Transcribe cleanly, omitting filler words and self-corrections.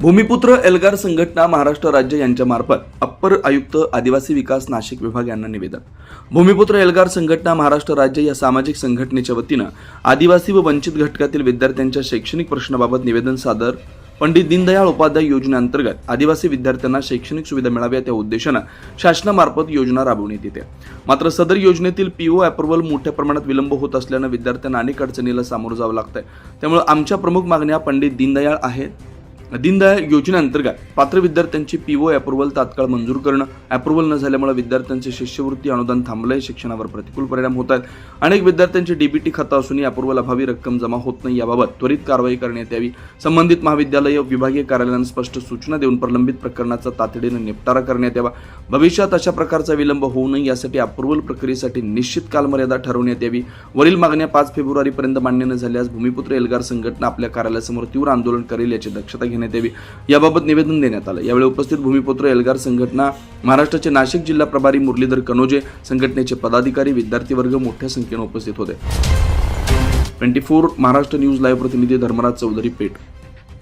भूमिपुत्र एल्गार संघटना महाराष्ट्र राज्य यांच्यामार्फत अप्पर आयुक्त आदिवासी विकास नाशिक विभाग यांना निवेदन। भूमिपुत्र एल्गार संघटना महाराष्ट्र राज्य या सामाजिक संघटनेच्या वतीनं आदिवासी व वंचित घटकातील विद्यार्थ्यांच्या शैक्षणिक प्रश्नाबाबत निवेदन सादर। पंडित दीनदयाळ उपाध्याय योजनेअंतर्गत आदिवासी विद्यार्थ्यांना शैक्षणिक सुविधा मिळाव्या त्या उद्देशानं शासनामार्फत योजना राबवण्यात येते। मात्र सदर योजनेतील पीओ अप्रूव्हल मोठ्या प्रमाणात विलंब होत असल्यानं विद्यार्थ्यांना अनेक अडचणीला सामोरं जावं लागतंय। त्यामुळे आमच्या प्रमुख मागण्या पंडित दीनदयाळ आहेत। दीनदयाळ योजनेअंतर्गत पात्र विद्यार्थ्यांची पीओ अप्रूव्हल तात्काळ मंजूर करणं। अप्रूव्हल न झाल्यामुळे विद्यार्थ्यांचे शिष्यवृत्ती अनुदान थांबलंय, शिक्षणावर प्रतिकूल परिणाम होत आहेत। अनेक विद्यार्थ्यांचे डीबीटी खातं असूनही अप्रूव्हल अभावी रक्कम जमा होत नाही। याबाबत त्वरित कारवाई करण्यात यावी। संबंधित महाविद्यालय विभागीय कार्यालयानं स्पष्ट सूचना देऊन प्रलंबित प्रकरणाचा तातडीने निपटारा करण्यात यावा। भविष्यात अशा प्रकारचा विलंब होऊ नये यासाठी अप्रूव्हल प्रक्रियेसाठी निश्चित कालमर्यादा ठरवण्यात यावी। वरील मागण्या 5 फेब्रुवारीपर्यंत मान्य न झाल्यास भूमिपुत्र एल्गार संघटना आपल्या कार्यालयासमोर तीव्र आंदोलन करेल याची दक्षता घेण्यात यावी। याबाबत निवेदन देण्यात आलं। यावेळी उपस्थित भूमिपुत्र एल्गार संघटना महाराष्ट्राचे नाशिक जिल्हा प्रभारी मुरलीधर कनोजे, संघटनेचे पदाधिकारी, विद्यार्थी वर्ग मोठ्या संख्येने उपस्थित होते। 24 महाराष्ट्र न्यूज लाईव्ह प्रतिनिधी धर्मराज चौधरी पेठ।